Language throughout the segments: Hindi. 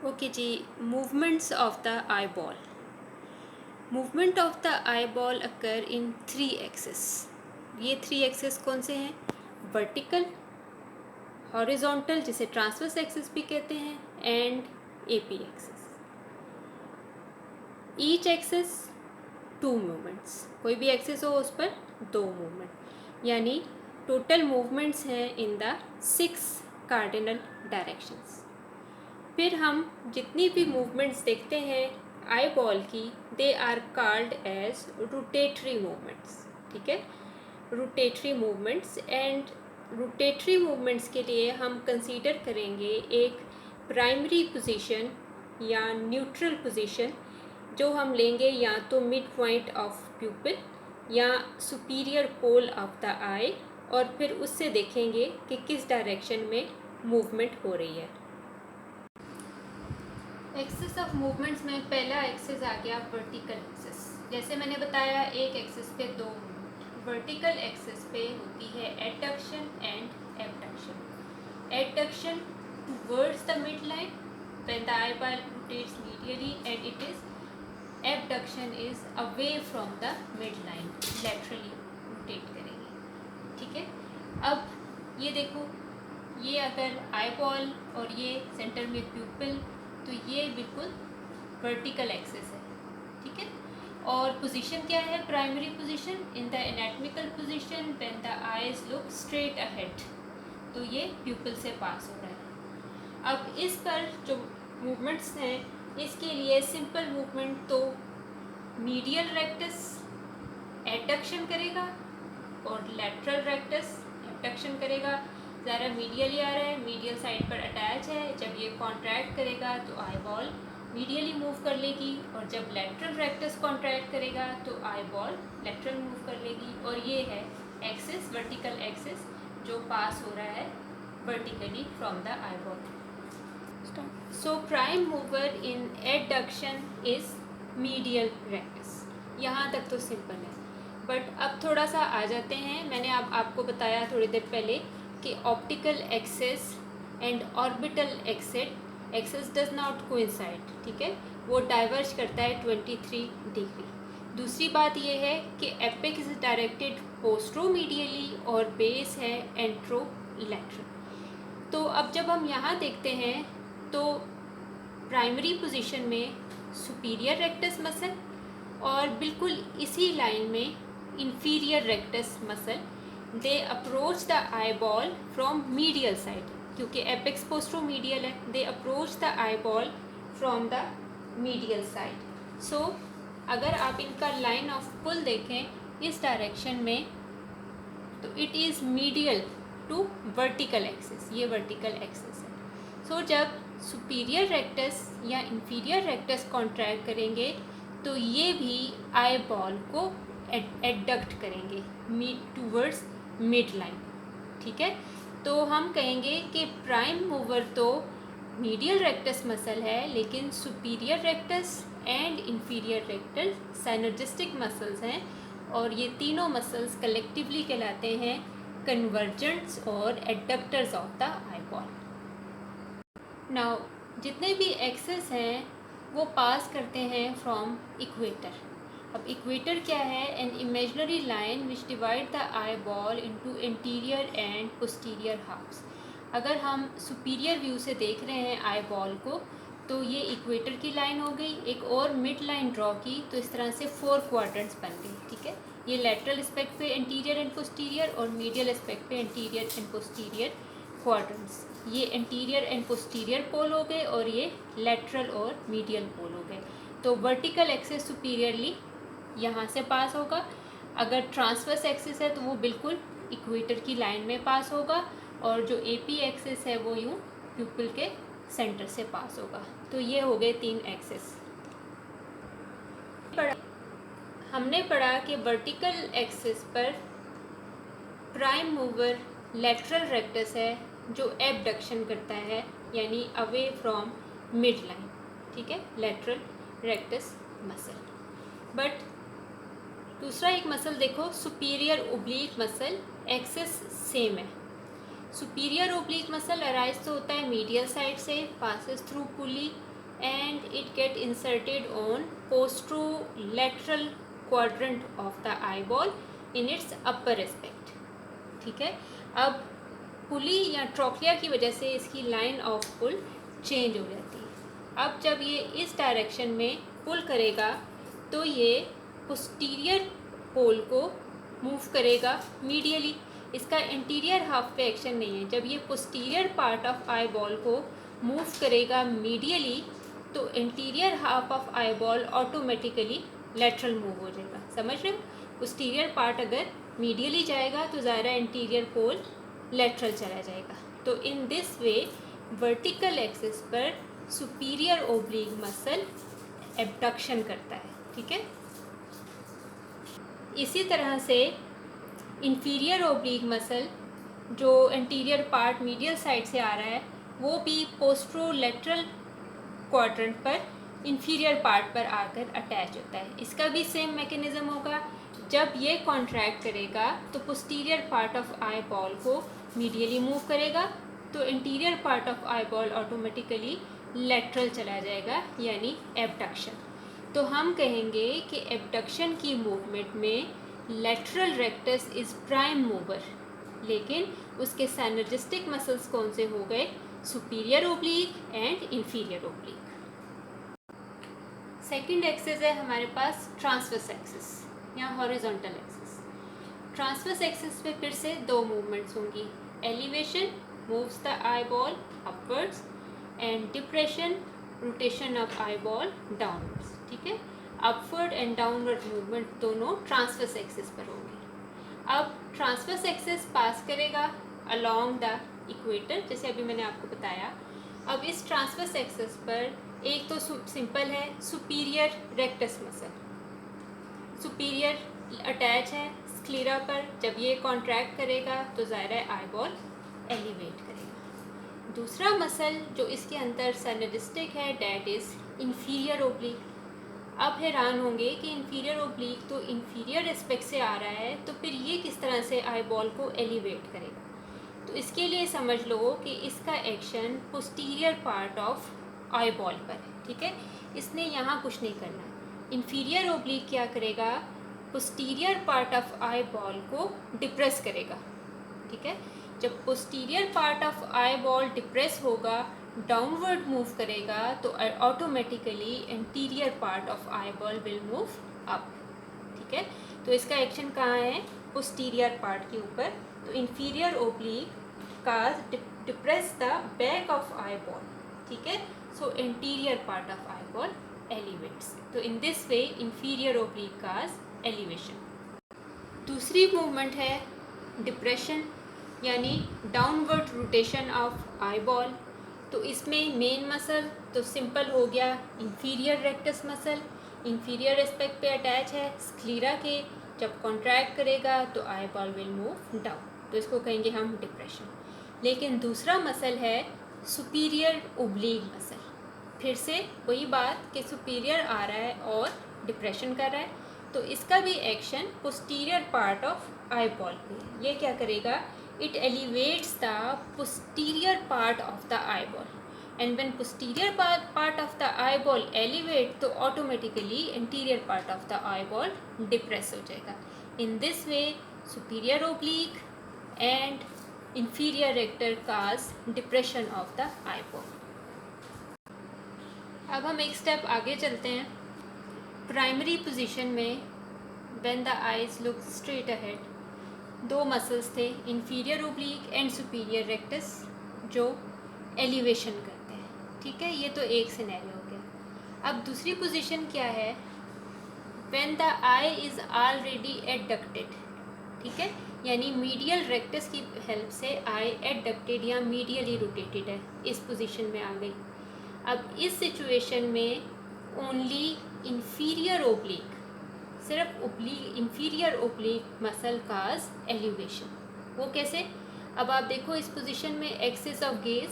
ओके जी। Movements of the eyeball. Movement of the eyeball occur in three axes. ये थ्री एक्सेस कौन से हैं? वर्टिकल, हॉरिजॉन्टल जिसे ट्रांसवर्स एक्सिस भी कहते हैं, and AP axis. Each axis two movements. कोई भी एक्सिस हो उस पर दो मूवमेंट, यानी टोटल मूवमेंट्स हैं इन द 6 कार्डिनल डायरेक्शंस। फिर हम जितनी भी मूवमेंट्स देखते हैं आई बॉल की, they are called as rotatory movements. ठीक है, rotatory movements. And rotatory movements के लिए हम कंसीडर करेंगे एक प्राइमरी पोजीशन या न्यूट्रल पोजीशन, जो हम लेंगे या तो मिड पॉइंट ऑफ प्यूपिल या सुपीरियर पोल ऑफ द आई, और फिर उससे देखेंगे कि किस डायरेक्शन में मूवमेंट हो रही है। एक्सिस ऑफ मूवमेंट्स में पहला एक्सिस आ गया वर्टिकल एक्सिस। जैसे मैंने बताया, एक एक्सिस पे दो मूवमेंट। वर्टिकल एक्सिस पे होती है adduction and abduction. Adduction towards the mid line when the eye ball rotates medially, and it is abduction is away from the mid line, laterally rotate करेंगे। ठीक है, अब ये देखो, ये अगर आई बॉल और ये सेंटर में प्यूपिल, तो ये बिल्कुल वर्टिकल एक्सिस है। ठीक है, और पोजीशन क्या है? Primary position in the anatomical position when the eyes look straight ahead, तो ये प्यूपिल से पास हो रहा है। अब इस पर जो मूवमेंट्स हैं, इसके लिए सिंपल मूवमेंट तो मीडियल रेक्टस एडक्शन करेगा और लैटरल रेक्टस एबडक्शन करेगा। ज़रा मीडियली आ रहा है, मीडियल साइड पर अटैच है। जब ये कॉन्ट्रैक्ट करेगा तो आई बॉल मीडियली मूव कर लेगी, और जब लैटरल रेक्टस कॉन्ट्रैक्ट करेगा तो आई बॉल लैटरल मूव कर लेगी। और ये है एक्सिस, वर्टिकल एक्सिस, जो पास हो रहा है vertically from the eyeball. So prime mover in adduction is medial rectus. यहाँ तक तो सिंपल है, बट अब थोड़ा सा आ जाते हैं। मैंने आपको बताया थोड़ी देर पहले कि optical axes and orbital axes does not coincide. ठीक है, वो डाइवर्ज करता है 23 डिग्री। दूसरी बात ये है कि एपेक्स इज डायरेक्टेड पोस्ट्रोमीडियली और बेस है एंट्रोलैटरल। तो अब जब हम यहाँ देखते हैं तो प्राइमरी पोजीशन में सुपीरियर रेक्टस मसल, और बिल्कुल इसी लाइन में inferior rectus muscle, they approach the eyeball from medial side, क्योंकि एपेक्स पोस्ट्रोमीडियल है। They approach the eyeball from the medial side. So अगर आप इनका लाइन ऑफ पुल देखें इस डायरेक्शन में, तो it is medial to vertical axis. ये वर्टिकल एक्सिस है। सो जब सुपीरियर रेक्टस या इंफीरियर रेक्टस कॉन्ट्रैक्ट करेंगे तो ये भी आई बॉल को एडक्ट करेंगे टूवर्ड्स मिड लाइन। ठीक है, तो हम कहेंगे कि प्राइम मूवर तो मीडियल रेक्टस मसल है, लेकिन superior rectus and inferior rectus synergistic muscles हैं, और ये तीनों मसल्स कलेक्टिवली कहलाते हैं कन्वर्जेंट्स और adductors of the eyeball. Now जितने भी एक्सेस हैं वो पास करते हैं फ्रॉम इक्वेटर। अब इक्वेटर क्या है? An imaginary line which divide the eyeball into interior and posterior halves. अगर हम सुपीरियर व्यू से देख रहे हैं आई बॉल को, तो ये इक्वेटर की लाइन हो गई। एक और मिड लाइन ड्रॉ की तो इस तरह से 4 क्वाड्रेंट्स बन गई। ठीक है, ये लेटरल एस्पेक्ट पे इंटीरियर एंड पोस्टीरियर, और मीडियल एस्पेक्ट पे इंटीरियर एंड पोस्टीरियर क्वाड्रेंट्स। ये इंटीरियर एंड पोस्टीरियर पोल हो गए, और ये लेटरल और मीडियल पोल हो गए। तो वर्टिकल एक्सिस सुपीरियरली यहाँ से पास होगा। अगर ट्रांसवर्स एक्सिस है तो वो बिल्कुल इक्वेटर की लाइन में पास होगा, और जो एपी एक्सिस है वो यूँ प्यूपिल के सेंटर से पास होगा। तो ये हो गए 3 एक्सिस। हमने पढ़ा कि वर्टिकल एक्सिस पर प्राइम मूवर लेटरल रेक्टस है जो एबडक्शन करता है, यानी अवे फ्रॉम मिड लाइन। ठीक है, लेटरल रेक्टस मसल। बट दूसरा एक मसल देखो, superior oblique muscle, axis same है। सुपीरियर ओब्लीक मसल अराइज तो होता है मीडियल साइड से, passes through pulley and it get inserted on posterolateral quadrant of the eyeball in its upper aspect. ठीक है, अब पुली या ट्रोक्लिया की वजह से इसकी लाइन ऑफ पुल चेंज हो जाती है। अब जब ये इस डायरेक्शन में पुल करेगा तो ये पोस्टीरियर पोल को मूव करेगा मीडियली। इसका इंटीरियर हाफ पे एक्शन नहीं है। जब ये posterior part of eyeball को मूव करेगा मीडियली तो interior half of eye ball automatically lateral move हो जाएगा। समझ रहे हो? पोस्टीरियर पार्ट अगर मीडियली जाएगा तो ज़ाहिर इंटीरियर पोल लेटरल चला जाएगा। तो in this way vertical axis पर सुपीरियर ओब्लिक मसल एब्डक्शन करता है। ठीक है, इसी तरह से इंफीरियर ओब्लिक मसल जो इंटीरियर पार्ट मीडियल साइड से आ रहा है वो भी पोस्ट्रोलेटरल क्वाड्रेंट पर इंफीरियर पार्ट पर आकर अटैच होता है। इसका भी सेम मैकेनिज़्म होगा। जब ये कॉन्ट्रैक्ट करेगा तो posterior part of eyeball को मीडियली मूव करेगा तो interior part of eye ball automatically lateral चला जाएगा, यानी एब्डक्शन। तो हम कहेंगे कि एब्डक्शन की मूवमेंट में lateral rectus is prime mover, लेकिन उसके सिनर्जिस्टिक मसल्स कौन से हो गए? Superior oblique and inferior oblique. Second axis है हमारे पास ट्रांसवर्स एक्सिस या हॉरिजॉन्टल एक्सिस। ट्रांसवर्स एक्सिस पे फिर से दो मूवमेंट्स होंगी। Elevation moves the eyeball upwards and depression rotation of eyeball downwards. ठीक है, अपवर्ड एंड डाउनवर्ड मूवमेंट दोनों ट्रांसवर्स एक्सिस पर होंगी। अब ट्रांसवर्स एक्सिस पास करेगा अलोंग द इक्वेटर, जैसे अभी मैंने आपको बताया। अब इस ट्रांसवर्स एक्सिस पर एक तो सिंपल है superior rectus muscle, superior attach है स्क्लेरा पर। जब ये कॉन्ट्रैक्ट करेगा तो ज़ाहिर है आई बॉल एलिवेट करेगा। दूसरा मसल जो इसके अंदर सिनर्जिस्टिक है डैट इज़ इंफीरियर ओब्लिक। अब हैरान होंगे कि इंफीरियर ओब्लिक तो इंफीरियर एस्पेक्ट से आ रहा है, तो फिर ये किस तरह से आई बॉल को एलिवेट करेगा? तो इसके लिए समझ लो कि इसका action posterior part of eye ball पर है। ठीक है, इसने यहाँ कुछ नहीं करना। इंफीरियर ओब्लिक क्या करेगा? Posterior part of eyeball को डिप्रेस करेगा। ठीक है, जब posterior part of eye ball depress होगा, डाउनवर्ड मूव करेगा, तो automatically interior part of eyeball will move up. ठीक है, तो इसका एक्शन कहाँ है? पोस्टीरियर पार्ट के ऊपर। तो inferior oblique cause depress the back of eyeball. ठीक है, so interior part of eyeball elevates. तो in this way inferior oblique cause elevation. दूसरी मूवमेंट है डिप्रेशन, यानी downward rotation of eyeball. तो इसमें मेन मसल तो सिंपल हो गया inferior rectus muscle, inferior aspect पे अटैच है स्क्लेरा के। जब कॉन्ट्रैक्ट करेगा तो eyeball will move down, तो इसको कहेंगे हम डिप्रेशन। लेकिन दूसरा मसल है सुपीरियर ओब्लिक मसल। फिर से वही बात कि सुपीरियर आ रहा है और डिप्रेशन कर रहा है, तो इसका भी action posterior part of eye ball पे। ये क्या करेगा? It elevates the posterior part of the eyeball, and when posterior part of the eyeball elevate तो automatically interior part of the eyeball depress हो जाएगा। In this way superior oblique and inferior rector cause depression of the eyeball। अब हम एक स्टेप आगे चलते हैं। प्राइमरी पोजीशन में when the eyes look straight ahead दो मसल्स थे inferior oblique and superior rectus जो एलिवेशन करते हैं। ठीक है, ये तो एक सिनेरियो हो गया। अब दूसरी पोजीशन क्या है? When the I is already adducted. ठीक है, यानी मीडियल रेक्टस की हेल्प से आई एडक्टेड या मीडियली रोटेटेड है, इस पोजीशन में आ गई। अब इस सिचुएशन में ओनली इंफीरियर ओब्लिक, सिर्फ ओब्लिक इंफीरियर ओब्लिक मसल काज एलिवेशन। वो कैसे? अब आप देखो इस पोजीशन में एक्सिस ऑफ गेज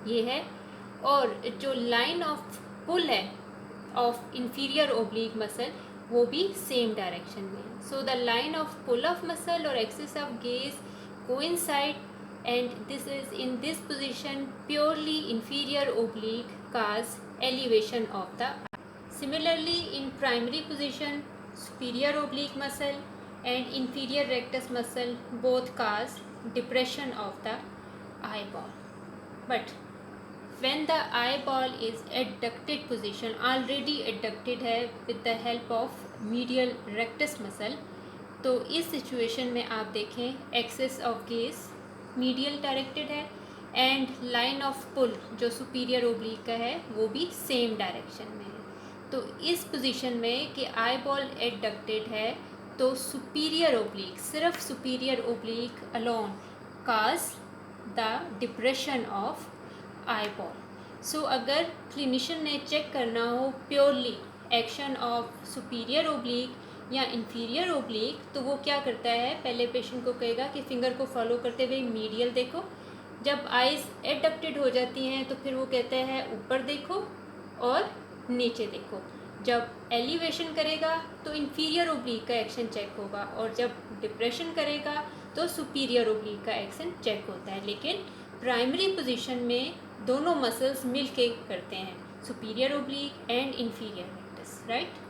ये है और जो लाइन ऑफ पुल है ऑफ इंफीरियर ओब्लिक मसल वो भी सेम डायरेक्शन में। So the line of pull of muscle और axis of gaze coincide and this is in this position purely inferior oblique cause elevation of the eye. Similarly, in primary position, superior oblique muscle and inferior rectus muscle both cause depression of the eyeball. But when the eyeball is adducted position, already adducted है with the help of medial rectus muscle, तो इस सिचुएशन में आप देखें axes of gaze medial directed है एंड लाइन ऑफ पुल जो सुपीरियर ओब्लिक का है वो भी सेम डायरेक्शन में है। तो इस पोजीशन में कि आई बॉल एडक्टेड है तो सुपीरियर ओब्लिक, सिर्फ superior oblique alone cause the depression of eyeball. So अगर क्लिनिशियन ने चेक करना हो purely action of superior oblique या इंफीरियर ओब्लिक, तो वो क्या करता है, पहले पेशेंट को कहेगा कि फिंगर को फॉलो करते हुए मीडियल देखो, जब आइज़ एडक्टेड हो जाती हैं तो फिर वो कहता है ऊपर देखो और नीचे देखो। जब एलिवेशन करेगा तो इंफीरियर ओब्लिक का एक्शन चेक होगा और जब डिप्रेशन करेगा तो सुपीरियर ओब्लिक का एक्शन चेक होता है। लेकिन प्राइमरी पोजीशन में दोनों मसल्स मिल के करते हैं, superior oblique and inferior rectus, right.